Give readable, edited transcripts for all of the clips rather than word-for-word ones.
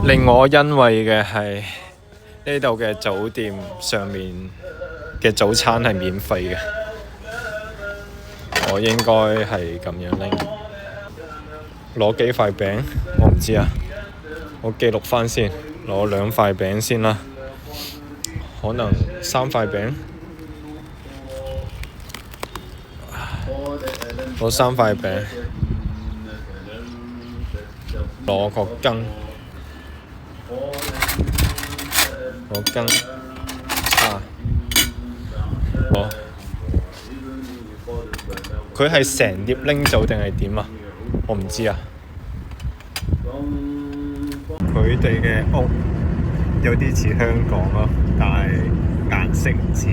令我欣慰嘅係呢度嘅酒店上面嘅早餐係免費嘅，我應該係咁樣拎。攞幾塊餅？我唔知啊，我記錄返先。攞2塊餅先啦，可能3塊餅。攞3塊餅，攞個羹，攞羹叉。佢係成碟拎走定係點啊？我唔知啊。佢哋嘅屋有啲似香港咯，但係顏色唔似。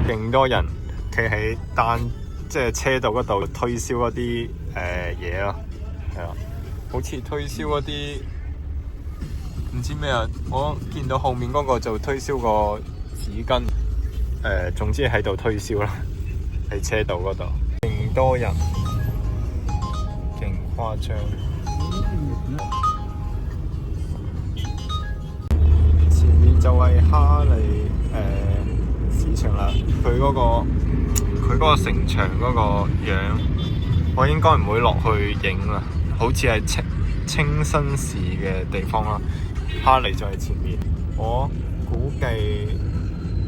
勁多人企喺即係車道嗰度推銷嗰啲嘢咯，係啊，好似推銷嗰啲唔知咩啊，我見到後面嗰個就推銷個紙巾，總之喺度推銷啦，喺車道嗰度，勁多人，勁誇張。前面就係哈利市場啦，佢嗰個城牆嗰個樣，我應該唔會落去影啦，好似係清新市嘅地方啦。哈利就喺前面，我估計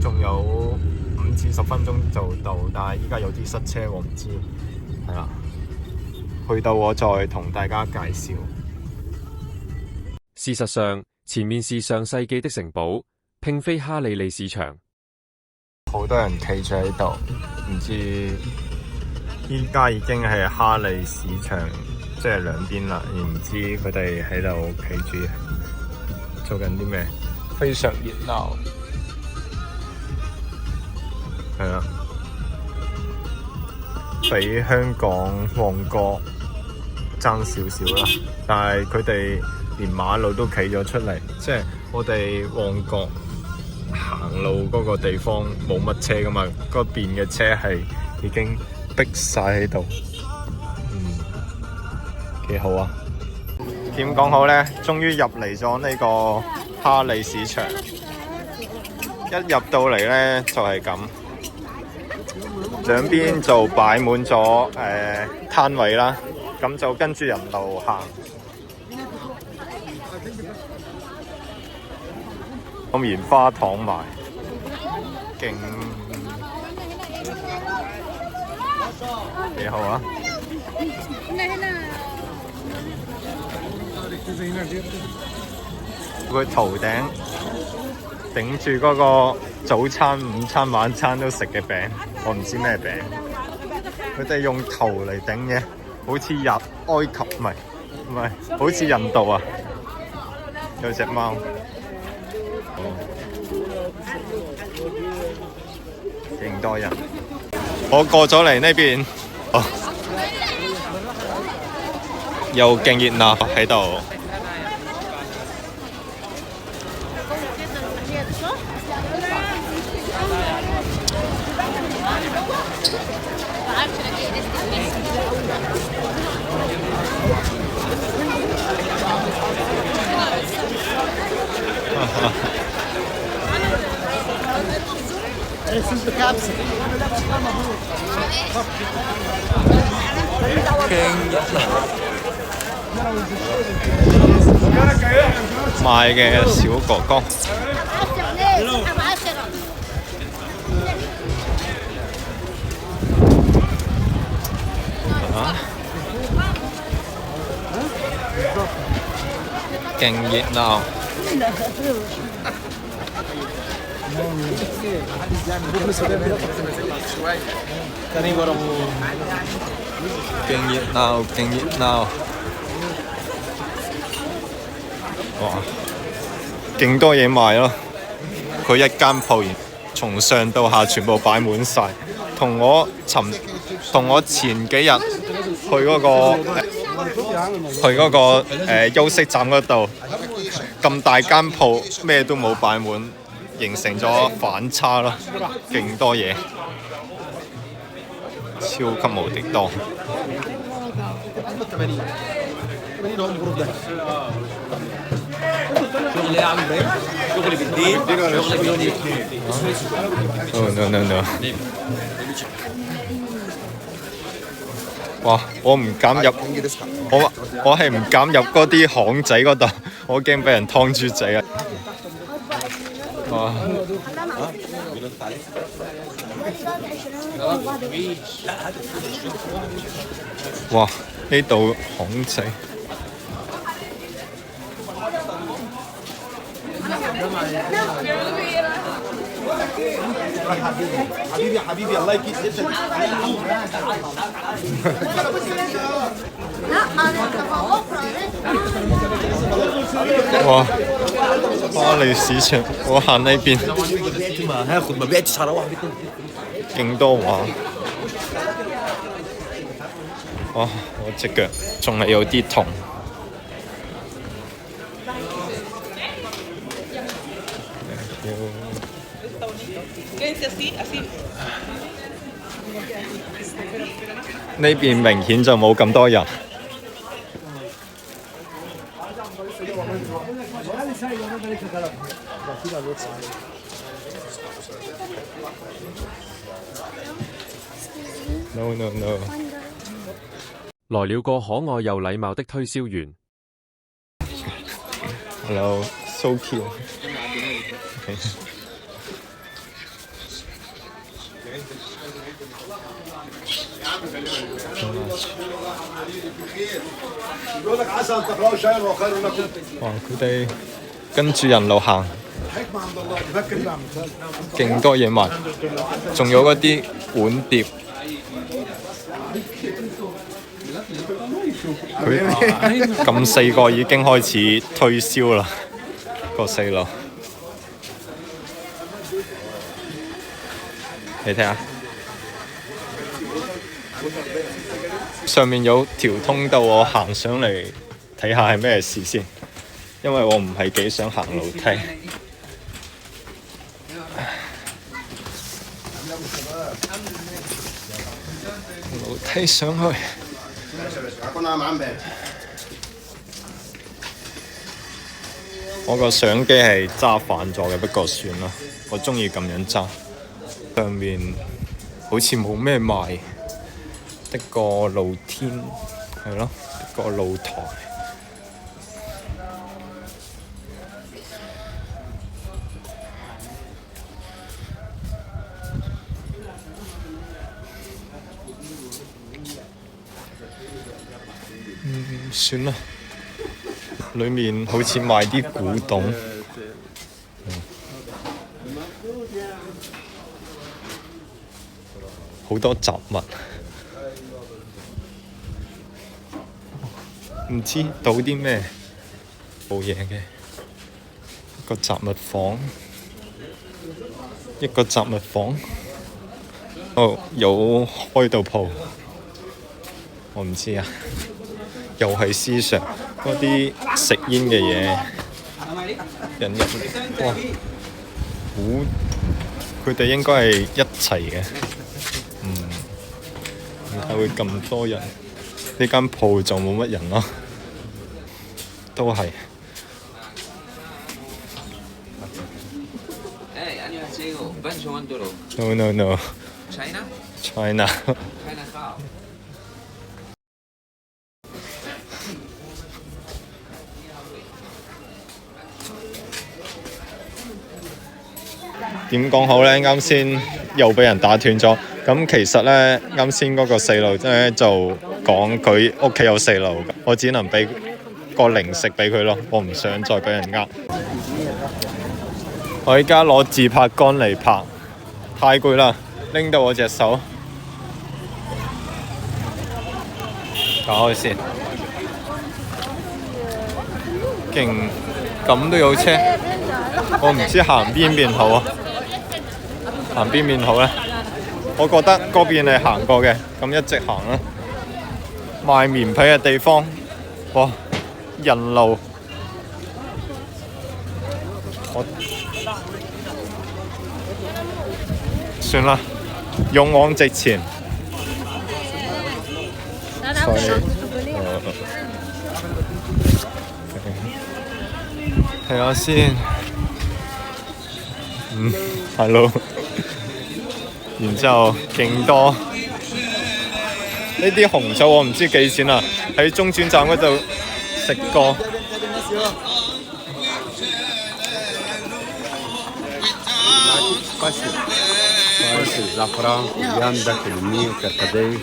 仲有5至10分鐘就到，但係依家有啲塞車，我唔知，係啦。去到我再同大家介紹。事實上，前面是上世紀的城堡，並非哈利利市場。好多人企住喺度，唔知依家已經係哈利市場即係兩邊啦，而唔知佢哋喺度企住做緊啲咩，非常熱鬧。係啦，比香港旺角爭少少啦，但係佢哋連馬路都企咗出嚟，即係我哋旺角行路嗰個地方冇乜車噶嘛，嗰邊嘅車係已經逼晒喺度，幾好啊！點講好呢？終於入嚟咗呢個哈利市場，一入到嚟呢，就係咁，兩邊就擺滿咗攤位啦，咁就跟住人路行。個棉花糖賣，勁幾好啊！佢頭頂頂住嗰個早餐、午餐、晚餐都食嘅餅，我唔知咩餅。佢哋用頭嚟頂嘅，好似埃及唔係，好似印度啊！有隻貓。勁多人，我過咗嚟呢邊，又勁熱鬧喺度。賣嘅小哥哥，勁熱鬧。勁熱鬧，勁熱鬧！哇，勁多嘢賣咯！佢一間鋪從上到下全部擺滿晒，同我前幾日去嗰個休息站嗰度咁大間鋪，咩都冇擺滿，形成咗反差咯，勁多嘢，超級無敵多。No。哇！我唔敢入，我係唔敢入嗰啲巷仔嗰度，我驚俾人劏豬仔啊！哇！哇！呢度巷仔。哇！巴黎市場，我行呢邊，勁多畫。哇！我隻腳仲係有啲痛。呢邊明顯就冇咁多人。No。來了個可愛又禮貌的推銷員。Hello, so cute.哇！佢哋跟住人路行，勁多嘢賣，仲有嗰啲碗碟。佢咁細個已經開始推銷啦，個細路。你睇下，上面有條通道，我行上嚟睇下係咩事先，因為我唔係幾想行樓梯。樓梯上去。我個相機係揸反咗嘅，不過算啦，我中意咁樣揸。上面好似冇咩賣，得個露天係咯，得個露台。算啦，裡面好似賣啲古董，好多雜物，唔知倒啲咩，冇嘢嘅。一個雜物房，一個雜物房，哦，有開到鋪，我唔知啊。又係思想嗰啲食煙嘅嘢，人入嚟，哇！佢哋應該係一齊嘅，點解會咁多人？呢間鋪就冇乜人咯，都係。No。China。點講好呢？啱先又俾人打斷咗。咁其實呢，啱先嗰個細路咧就講佢屋企有細路，我只能俾個零食俾佢咯。我唔想再俾人呃。我而家攞自拍杆嚟拍，太攰啦，拎到我隻手。打開先，勁咁都有車，我唔知行邊好啊。行邊邊好呢？我覺得嗰邊係行過嘅，咁一直行啦。賣棉被嘅地方，哇！人流，算啦，勇往直前。所以，睇下先。hello。然之後勁多呢啲紅酒，我唔知幾錢啊！喺中轉站嗰度食過。زعفران عندك المي وكركديه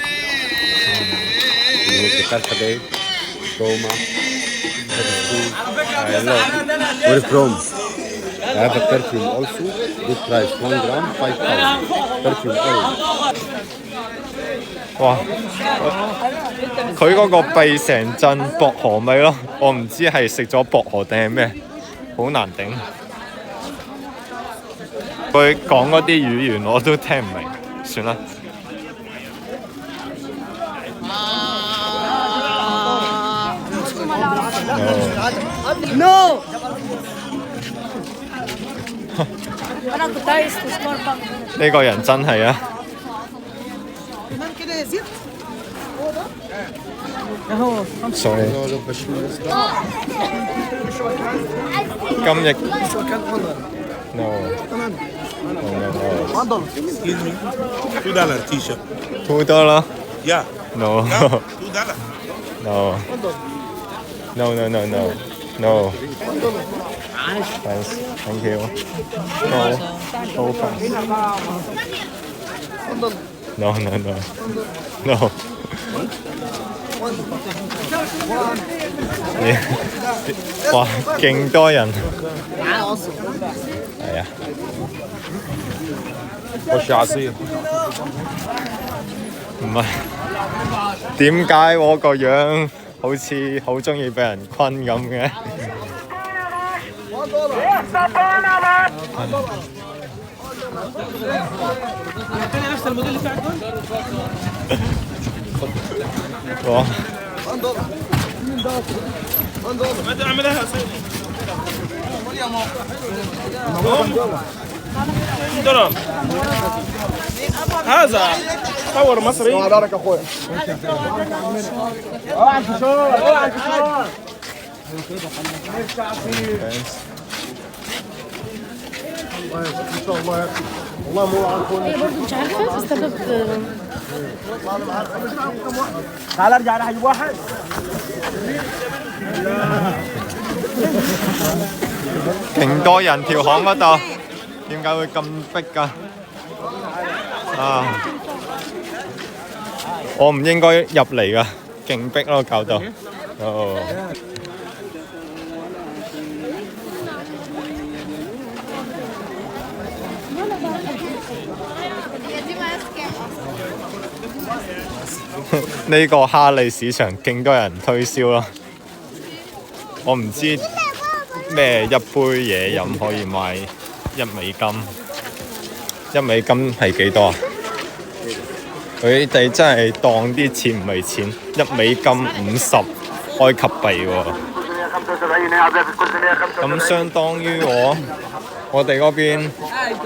كركديه تومة where from I have a perfume also good price 1 gram 5,000 perfume oil 哇！佢嗰個閉成陣薄荷味咯，我唔知係食咗薄荷定係咩，好難頂。佢講嗰啲語言我都聽唔明，算啦。No!呢個人真係啊！sorry。今日 no。Excuse me. $2 t-shirt. $2? Yeah. No. $2. No. No, no, no, no. No. Thanks. Thank you. No. So fast. No, no, no. No.哇，勁多人。係啊。唔係，點解我個樣好似好中意俾人昆咁嘅？哇ما تعملها $1 هذا صور مصري دارك اخويا والله مو عارفون مش عارفه السبب تعال ارجع راح اجيب واحد勁多人條巷嗰度，點解會咁逼㗎？啊！我唔應該入嚟㗎，勁逼咯，搞到。哦。呢個哈利市場勁多人推銷咯，我唔知咩一杯嘢飲可以賣$1，$1係幾多啊？佢哋真係當啲錢唔係錢，$150埃及幣喎。咁相當於我哋嗰邊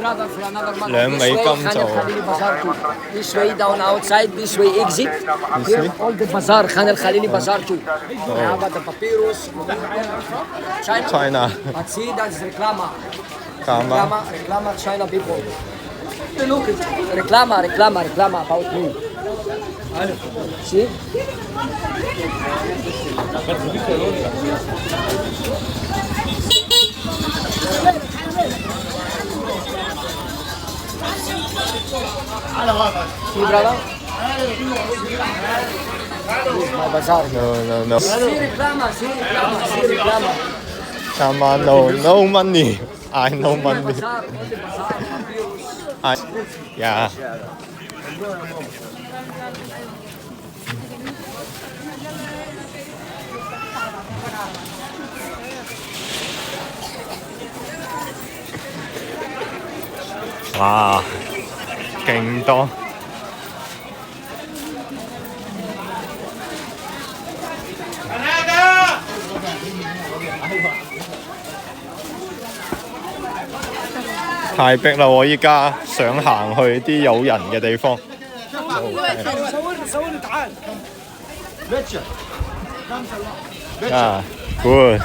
$2就。This way down outside, this way exit. Here all the bazaar, Khan Al Khalili bazaar too. Have the papyrus. China. But see, that's reclama. Reclama. Reclama China people. Look it. Reclama about me. See? See, brother? This is my bazaar. No. See reclama. Come on, no money. I no money. Bazaar, all the bazaar. Yeah.哇，勁多！太逼啦！我依家想行去啲有人嘅地方。啊 ，good，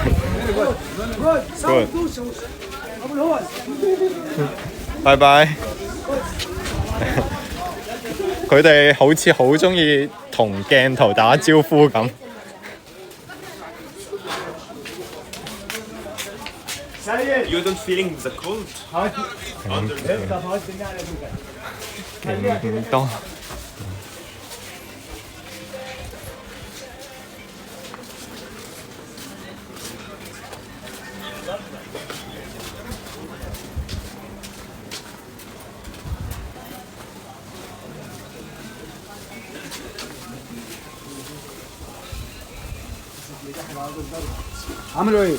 拜拜。佢哋好似好中意同鏡頭打招呼咁。You don't feeling the cold? 勁多。عملوا ايه؟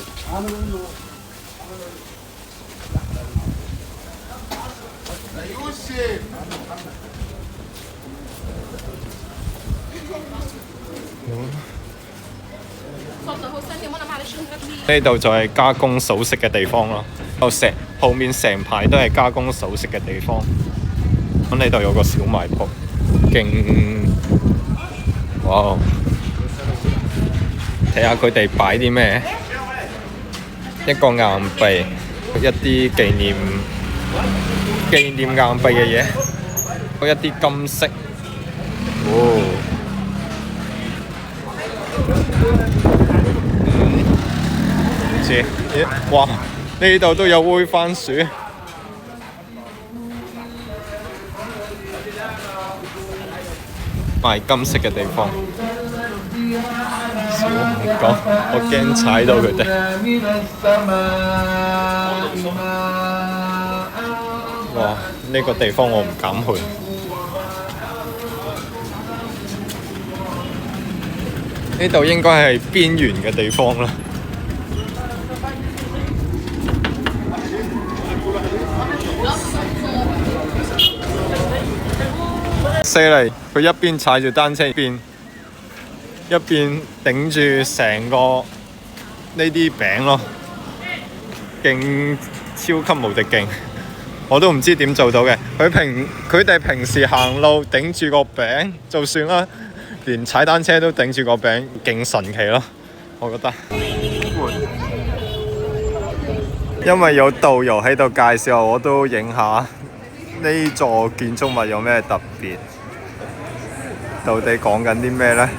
呢度就係加工首飾嘅地方咯，後面成排都係加工首飾嘅地方。咁呢度有個小賣鋪，勁哇！睇下佢哋擺啲咩，一個硬幣，一啲紀念硬幣嘅嘢，一啲金飾，唔知，哇！呢度都有煨番薯。賣金飾嘅地方，小紅角，我驚踩到佢哋。哇！呢個地方我唔敢去。呢度應該係邊緣嘅地方啦。犀利！佢一邊踩住單車，一邊頂住成個呢啲餅咯，勁超級無敵勁！我都唔知點做到嘅。佢哋平時行路頂住個餅就算啦，連踩單車都頂住個餅，勁神奇咯！我覺得。因為有導遊喺度介紹，我都影下呢座建築物有咩特別。到底講緊啲咩呢？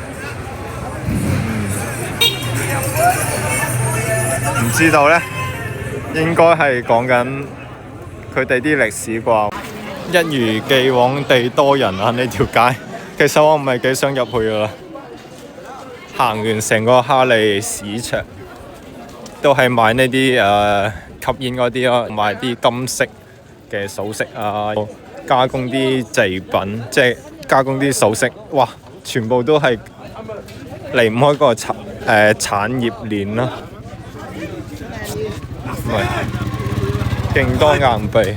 唔知道呢，應該係講緊佢哋啲歷史啩。一如既往地多人啊！呢條街，其實我唔係幾想入去噶啦。行完成個哈利市場，都係買呢啲吸煙嗰啲咯，買啲金飾嘅首飾啊，加工啲製品，即係加工啲首飾，哇！全部都係離唔開個產業鏈咯。唔係，勁多硬幣。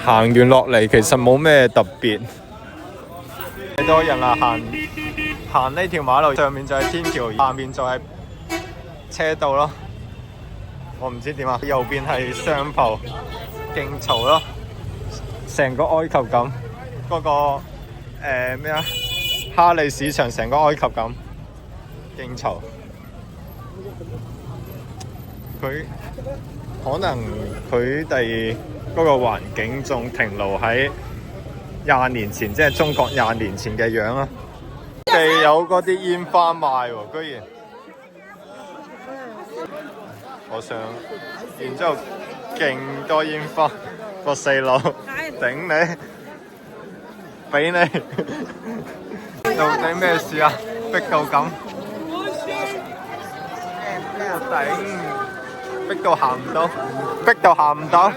行完落嚟其實冇咩特別。太多人啦，行呢條馬路上面就係天橋，下面就係車道咯。我唔知點啊，右邊係商鋪，勁嘈咯，成個埃及咁。嗰個咩啊？哈利市場成個埃及咁，勁嘈。佢可能佢哋嗰個環境仲停留喺20年前，即係中國20年前嘅樣啊！佢哋有嗰啲煙花賣喎，居然。我想，然之後勁多煙花，個細路頂你，俾你，到底咩事啊？逼到咁，頂，逼到行唔到，逼到行唔到，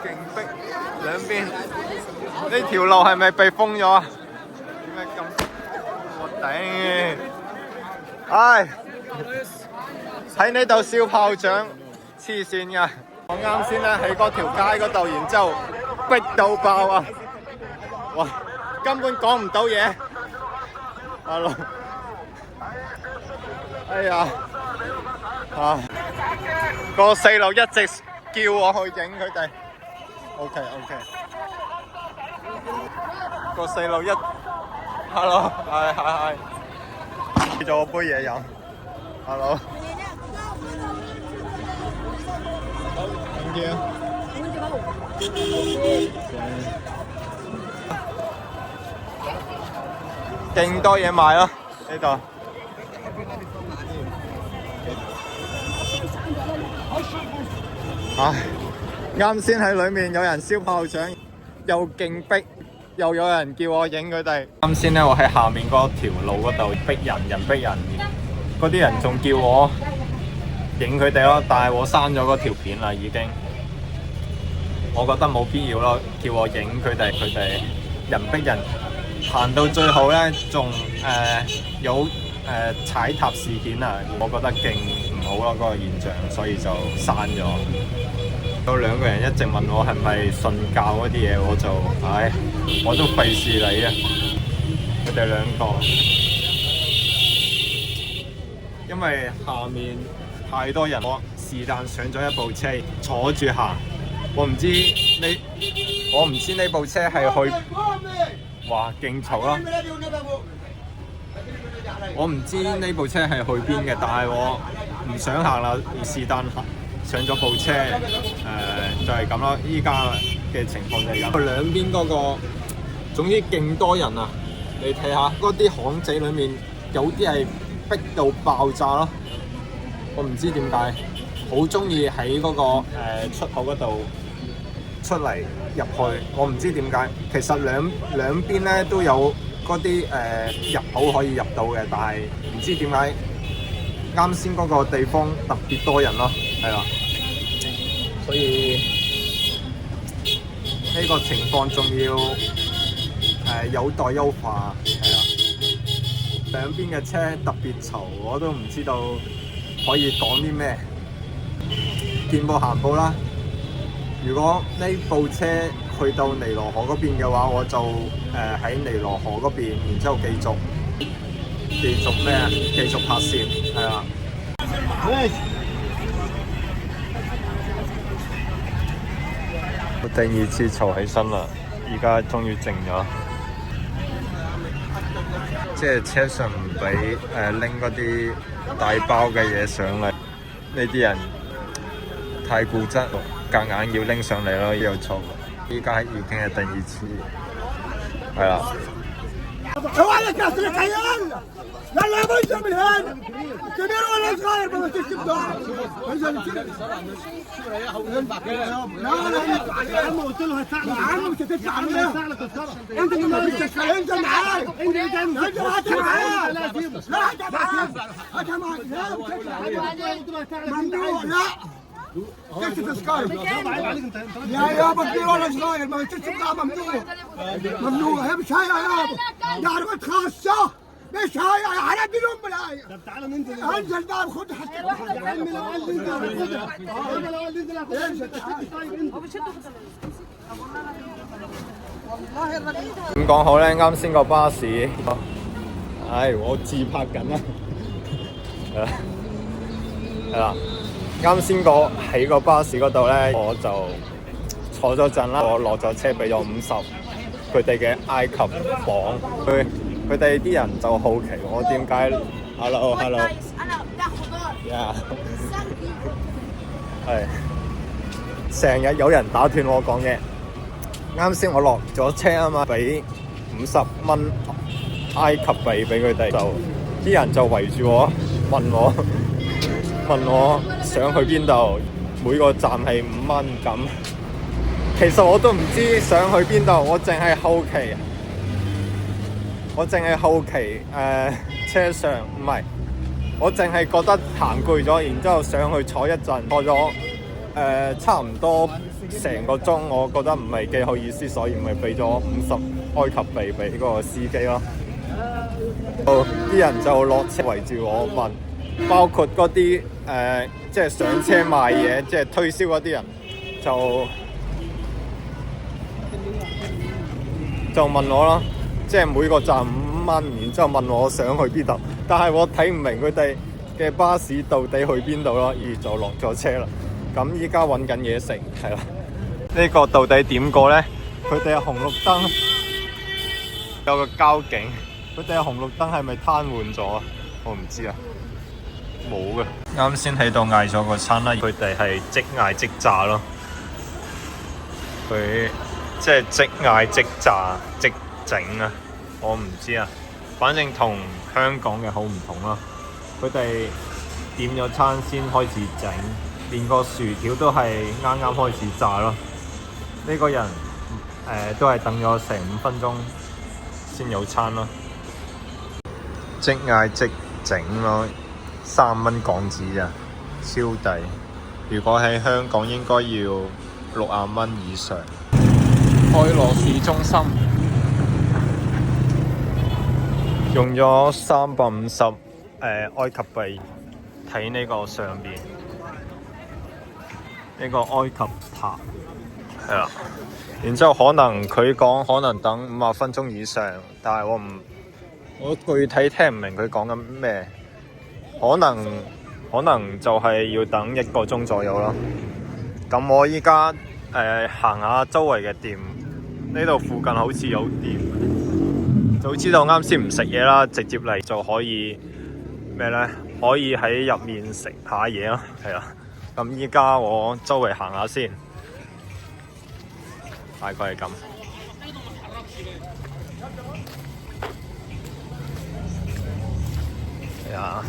勁逼兩邊，呢條路係咪被封咗啊？點解咁？我頂！唉，喺呢度燒炮仗，黐線㗎！我啱先咧喺嗰條街嗰度，然之後逼到爆啊！哇，根本講唔到嘢。Hello，哎呀，個細路一直叫我去影佢哋。OK， 個細路，hello， 係，俾咗我杯嘢飲。Hello。Thank you。勁多嘢賣咯呢度。唉，啱先喺裏面有人燒炮仗，又勁逼，又有人叫我影佢哋。啱先咧，我喺下面嗰條路嗰度逼人逼人，嗰啲人仲叫我影佢哋咯，但係我刪咗嗰條片啦已經。我覺得冇必要咯，叫我影佢哋人逼人，行到最後咧仲有踩踏事件啊！我覺得勁唔好咯嗰個現象，所以就刪咗。有兩個人一直問我係咪信教嗰啲嘢，我都費事理啊！佢哋兩個，因為下面太多人，我是但上咗一部車坐住行，我唔知呢部車係去，哇勁嘈啦！我唔知呢部車係去邊嘅，但係我唔想行啦，是但行。上咗部車，就係咁啦。依家嘅情況就係咁。佢兩邊嗰個，總之勁多人啊！你睇下嗰啲巷仔裏面，有啲係逼到爆炸咯。我唔知點解，好中意喺嗰個出口嗰度出嚟入去。我唔知點解。其實兩邊咧都有嗰啲入口可以入到嘅，但係唔知點解啱先嗰個地方特別多人咯。係啦，所以呢個情況仲要有待優化，係啦。兩邊嘅車特別嘈，我都唔知道可以講啲咩。見步行步啦。如果呢部車去到尼羅河嗰邊嘅話，我就喺尼羅河嗰邊，然之後繼續咩啊？繼續拍攝，係啦。第二次嘈起身啦，而家終於靜咗。即係車上唔俾拎嗰啲大包嘅嘢上嚟，呢啲人太固執，夾硬要拎上嚟咯，又嘈。依家已經係第二次，係啦。يلا يا بنجا من هنا كبير ولا صغير بدك تكتب دعاء انزل لا يا عم قلت له هدفع يا عم انت تدفع له هدفع لك الطرف انت اللي ما بدك انزل معاي انزل هات معاي لا هات معاي هات معاي ممنوع لا تكتب تذكار يا يابا كبير ولا صغير ما تكتب دعاء ممنوع هي مش هاي يا يابا يا عربت خاصه مش هاي على اليوم بالآية. طب تعالى ننزل. انزل بقى خد حتى. يا عم لو قال ننزل خدها.點講好咧？啱先個巴士，我自拍緊啦，係啦。啱先喺個巴士嗰度咧，我就坐咗陣啦，我落咗車俾咗50，佢哋嘅埃及房。佢哋啲人就好奇我點解 hello， yeah 係成日有人打斷我講嘢。啱先我落咗車啊嘛，俾50蚊埃及幣俾佢哋，就啲人就圍住我問我想去邊度，每個站係5蚊咁。其實我都唔知想去邊度，我淨係好奇車上唔係，我淨係覺得行攰咗，然之後上去坐一陣，坐咗差唔多成個鐘，我覺得唔係幾好意思，所以咪俾咗50埃及幣俾嗰個司機咯。啲人就落車圍住我問，包括嗰啲即係上車賣嘢，即係推銷嗰啲人就問我咯。即係每個站5蚊，然之後問我想去邊度，但係我睇唔明佢哋嘅巴士到底去邊度咯，而就落咗車啦。咁依家揾緊嘢食，係啦。呢個到底點過呢？佢哋嘅紅綠燈有個交警，佢哋嘅紅綠燈係咪癱瘓咗啊？我唔知啊，冇嘅。啱先喺度嗌咗個餐啦，佢哋係即嗌即炸咯。佢即係即嗌即炸即整啊！我唔知啊，反正同香港嘅好唔同咯。佢哋點咗餐先開始整，連個薯條都係啱啱開始炸咯。呢個人都係等咗成5分鐘先有餐咯。即嗌即整咯，3蚊港紙咋，超抵。如果喺香港應該要60蚊以上。開羅市中心用咗350埃及幣睇呢個上邊呢個埃及塔，係啦。然之後可能佢講可能等50分鐘以上，但係我具體聽唔明佢講緊咩，可能就係要等1個鐘左右咯。咁我依家行下周圍嘅店，呢度附近好似有店，早知道啱先唔食嘢啦，直接嚟就可以咩呢？可以喺入面食下嘢咯，係啦。咁依家我周圍行下先，大概係咁。係啊，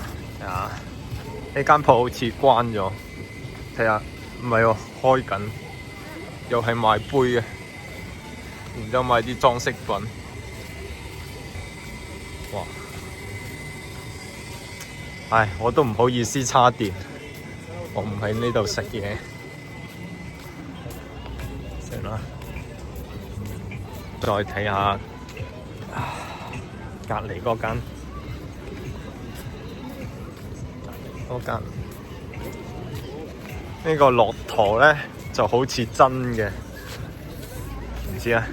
呢間鋪好似關咗，睇下唔係喎，開緊，又係賣杯嘅，然之後賣啲裝飾品。哇！唉，我都唔好意思叉電，我唔喺呢度食嘢，算啦。再睇下隔離嗰間，呢個駱駝呢就好似真嘅，唔知啊。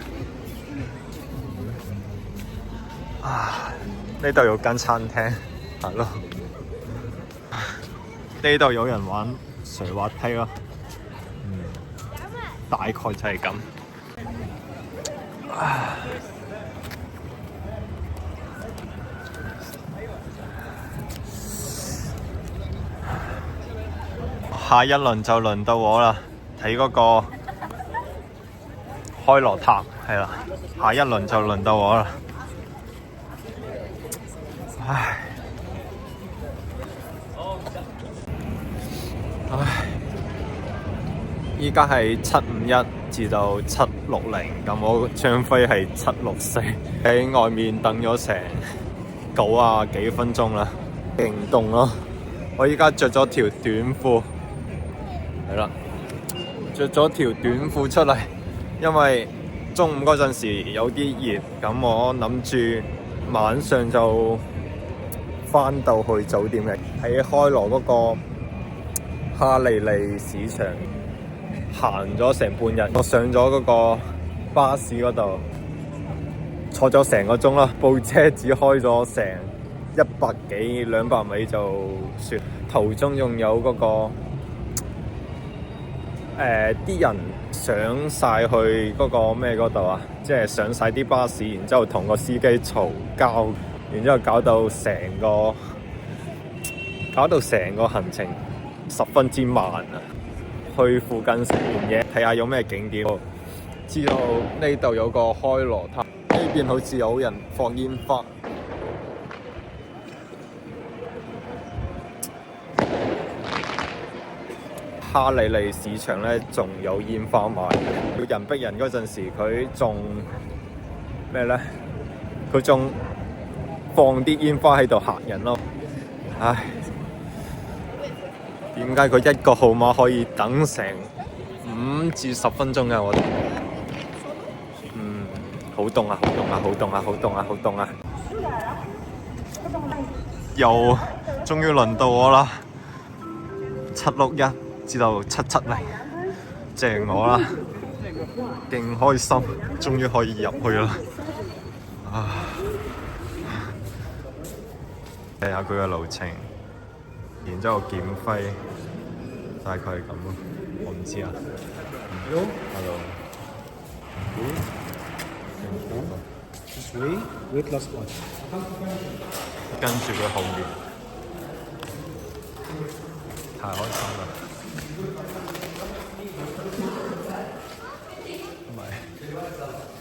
呢度有間餐廳，係咯。呢度有人玩水滑梯咯，大概就係咁。下一輪就輪到我啦，睇嗰個開羅塔，係啦，下一輪就輪到我啦。唉，依家係751至到760，咁我張飛係764，喺外面等咗成90幾分鐘啦，勁凍咯。我依家着咗條短褲，係啦，着咗條短褲出嚟，因為中午嗰陣時有啲熱，咁我諗住晚上就返到去酒店嘅，喺開羅嗰個哈利利市場行咗成半日，我上咗嗰個巴士嗰度坐咗成個鐘啦，部車只開咗成100幾200米就算，途中仲有嗰個啲人上晒去嗰個咩嗰度啊，即係上晒啲巴士，然之後同個司機嘈交，然之後搞到成個行程十分之慢啊！去附近食完嘢，睇下有咩景點。知道呢度有個開羅塔，呢邊好似有人放煙花。哈利利市場呢仲有煙花賣，要人逼人嗰陣時，佢仲咩呢？佢仲放啲煙花喺度嚇人咯。唉，點解佢一個號碼可以等成5至10分鐘嘅？我哋好凍啊！好凍啊！好凍啊！好凍啊！好凍啊！又終於輪到我啦！761至到770，正我啦，勁開心，終於可以入去啦！睇下佢嘅路程，然之後檢輝大概係咁咯，我唔知啊。Hello。This way, weight loss watch. 跟住佢後面，太開心啦！唔係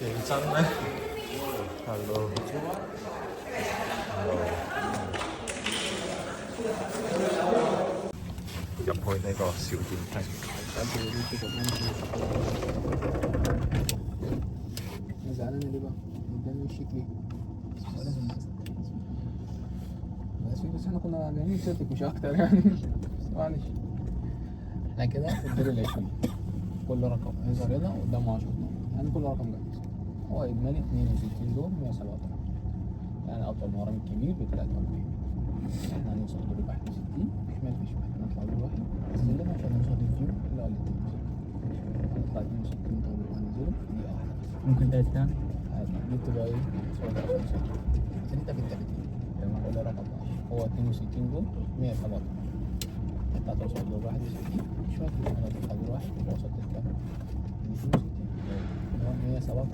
認真咩 ？Hello。入去呢個小電梯。زعلان ليه بقى؟ قدامي شيك ليه؟ ولا همك. بس احنا كنا جايين نسيتك مش اكتر يعني. معلش. احنا كده في الدور ال20. كل رقم يظهر هنا قدامه 10 يعني كل رقم جاهز. هو اجمالي 62 دور 107 يعني اطول من الهرم الكبير ب 43. احنا هنوصل دور 61 احتمال مفيش واحد نطلع دور واحد ننزل عشان نوصل الفيو اللي هو هنطلع 62 دور وهننزله في دقيقة واحدة. ممكن ده تاني؟ دي بتبقى ايه؟ صورة عشان انت بالترتيب لما اقول رقم هو 62 جول 107 انت هتوصل دور 61 شوية انا هتطلع دور واحد وصلت لكام؟ 62 اللي هو 107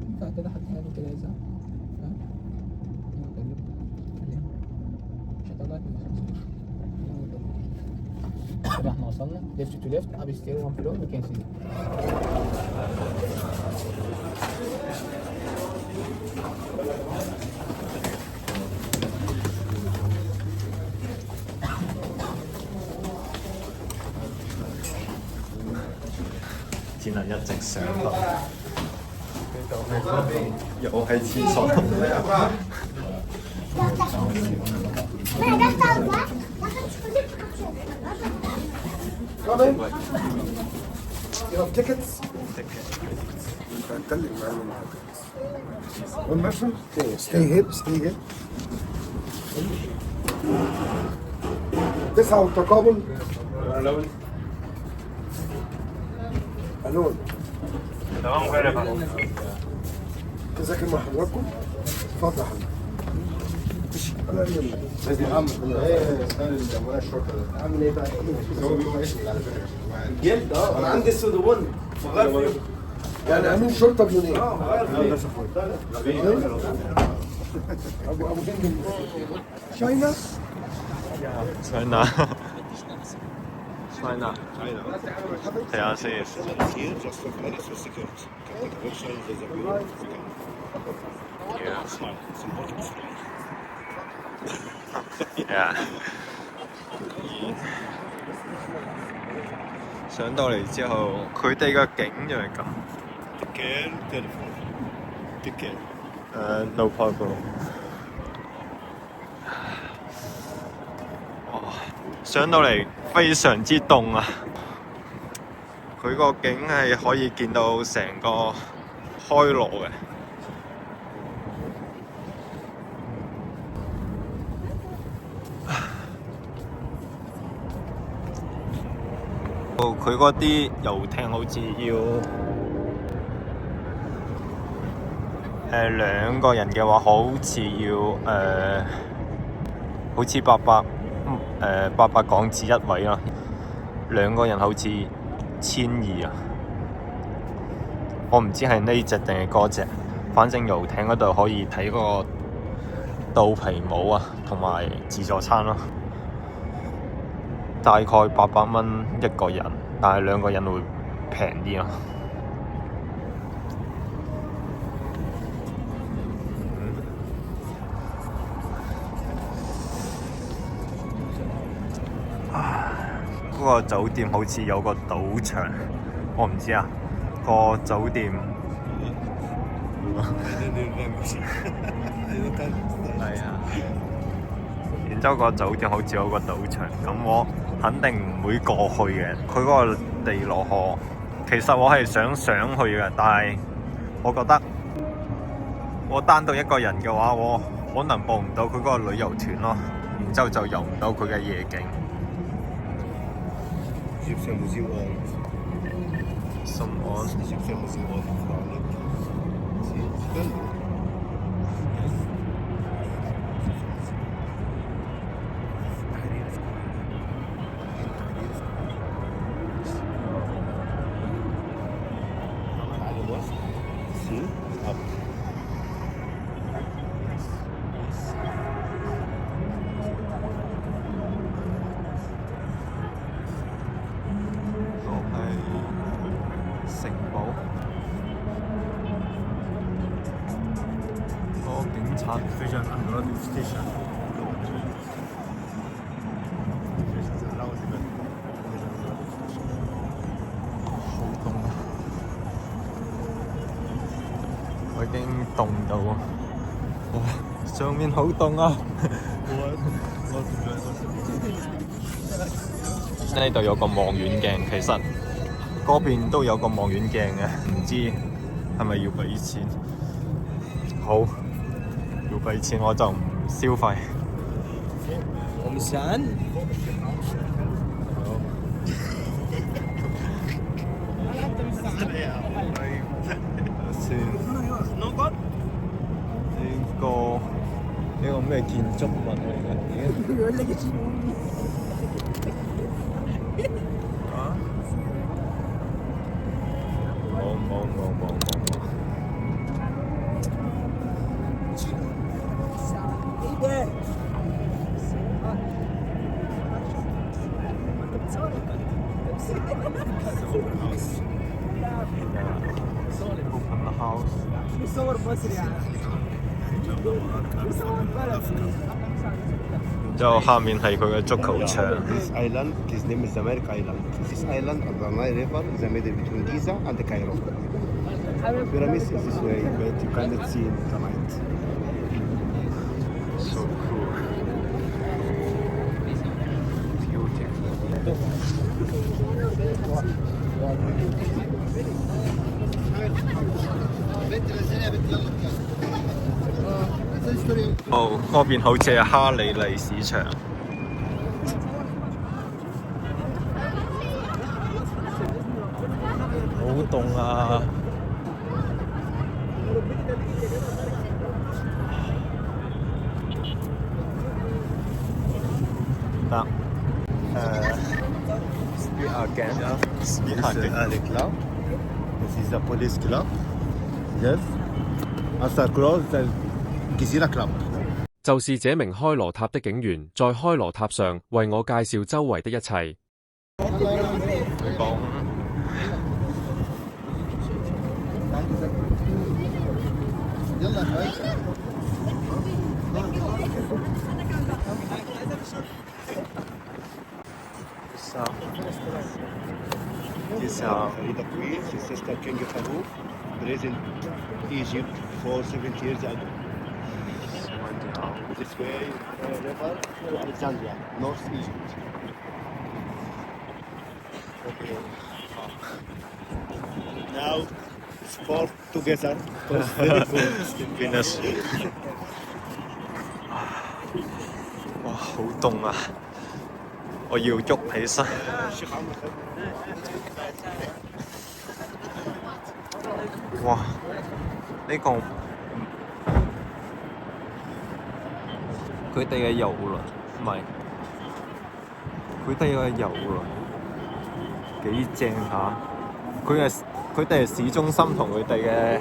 ينفع كده حد يعمل كده يزعل؟ ها؟ مش هطلعك من 50 كده احنا وصلنا left to left up stair one floor we can see只能一直上落。又係廁所。You have tickets? اتكلم معايا. One person? Stay here, stay here. 9 والتقابل. ألون. تذاكر مع حضراتكم؟ اتفضل يا حبيبي. أنا اليوم. سيدي محمد. إيه استنى ولا الشرطة ده. عامل إيه بقى؟ هو بيقول اسمه على فكرة. جلد أنا عندي السود وبني. مغير فيه. يعني أمين شرطة بيونين. مغير فيه. أبو جندل. شاينا؟ China。China。睇下先。Yeah。上到嚟之後，佢哋嘅景就係咁。No problem。上到嚟非常之凍啊！佢個景係可以見到成個開羅嘅。佢嗰啲遊艇好似要2個人嘅話，好似要好似800港紙一位啦，2個人好似1200啊。我唔知係呢隻定係嗰隻，反正遊艇嗰度可以睇嗰個豆皮舞啊，同埋自助餐咯。大概800蚊一個人，但係2個人會平啲咯。嗰個酒店好似有個賭場，我唔知啊。個酒店係啊。然之後個酒店好似有個賭場，咁我肯定唔會過去嘅。佢嗰個地羅河，其實我係想上去嘅，但係我覺得我單獨一個人嘅話，我可能報唔到佢嗰個旅遊團咯，然之後就遊唔到佢嘅夜景。什麼？ vision and radio station.我已經凍到啊！哇，上面好凍啊！呢度有個望遠鏡，其實嗰邊都有個望遠鏡嘅，唔知係咪要俾錢？好，要俾錢我就唔消費。ومسان先呢個咩建築物嚟嘅？啊？冇。Open the house. مصور مصري يعني مصور بلد 然之後下面係佢嘅足球場。 This island, his name is Zamalek Island. This island of the Nile River is the middle between Giza and Cairo. Pyramids is this way, but you cannot see in the night. So cool. Beautiful. 哦，嗰邊好似係哈利利市場。好凍啊！得，speak again. Speak This is again. Ali Club. This is the police club. Yes. After cross the Gizira Club. 就是這名開羅塔的警員，在開羅塔上為我介紹周圍的一切。佢講The Queen, his sister King Farouk, present Egypt for 70 years ago. This way, river to Alexandria, North Egypt. Okay. Now, sport together. Very good. Venus。哇，好凍啊！我要喐起身。哇！呢個佢哋嘅遊輪，唔係佢哋嘅遊輪幾正下。佢哋係市中心同佢哋嘅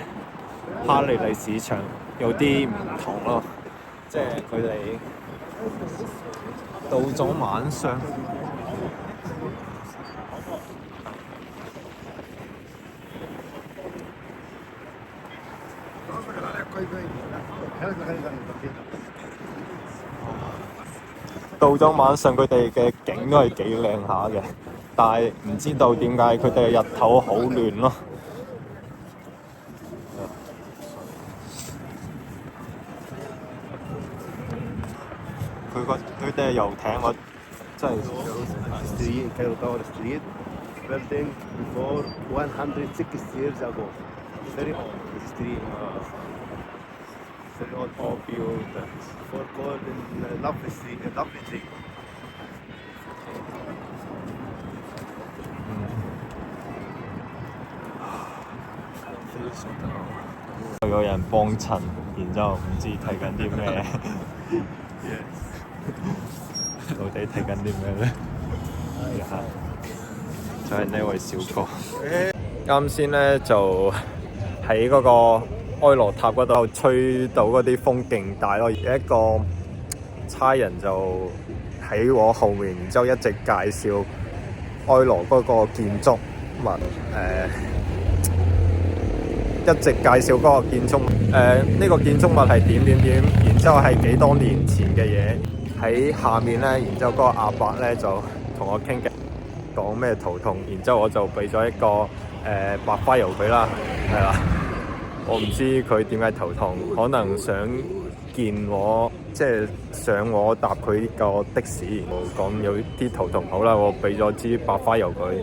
哈利利市場有啲唔同咯，即係佢哋到咗晚上。到咗晚上，佢哋嘅景都係幾靚下嘅，但係唔知道點解佢哋嘅日頭好亂咯。佢哋嘅遊艇，我真係 Street, Cairo Tower Street, building before 160 years ago. Very old street. Very old. all built. For called lovely street, lovely tree. 有人幫襯，然之後唔知睇緊啲咩，到底睇緊啲咩咧？就係呢位小哥。啱先咧就喺嗰個埃羅塔嗰度吹到嗰啲風勁大咯，有一個差人就喺我後面，然之後一直介紹埃羅嗰個建築物，一直介紹嗰個建築物，呢個建築物係點，然之後係幾多年前嘅嘢喺下面咧，然之後嗰個阿伯咧就同我傾偈，講咩頭痛，然之後我就俾咗一個白花油佢啦，係啦，我唔知佢點解頭痛，可能想見我，即係想我搭佢個的士，我講有啲頭痛，好啦，我俾咗支白花油佢。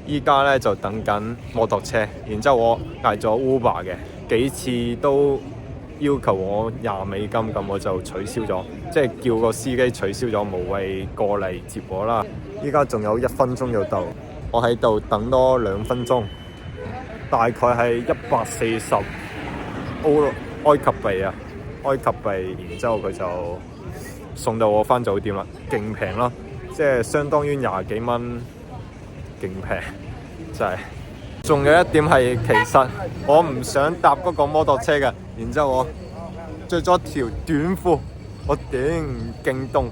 依家咧就等緊摩托車，然之後我嗌咗 Uber 嘅，幾次都要求我$20，咁我就取消咗，即係叫個司機取消咗，無謂過嚟接我啦。依家仲有1分鐘就到，我喺度等多2分鐘，大概係140埃及幣啊，埃及幣，然之後佢就送到我返酒店啦，勁平咯，即係相當於$20幾，勁平，真係。仲有一點係，其實我唔想搭嗰個摩托車嘅，然之後我着咗條短褲，我頂勁凍。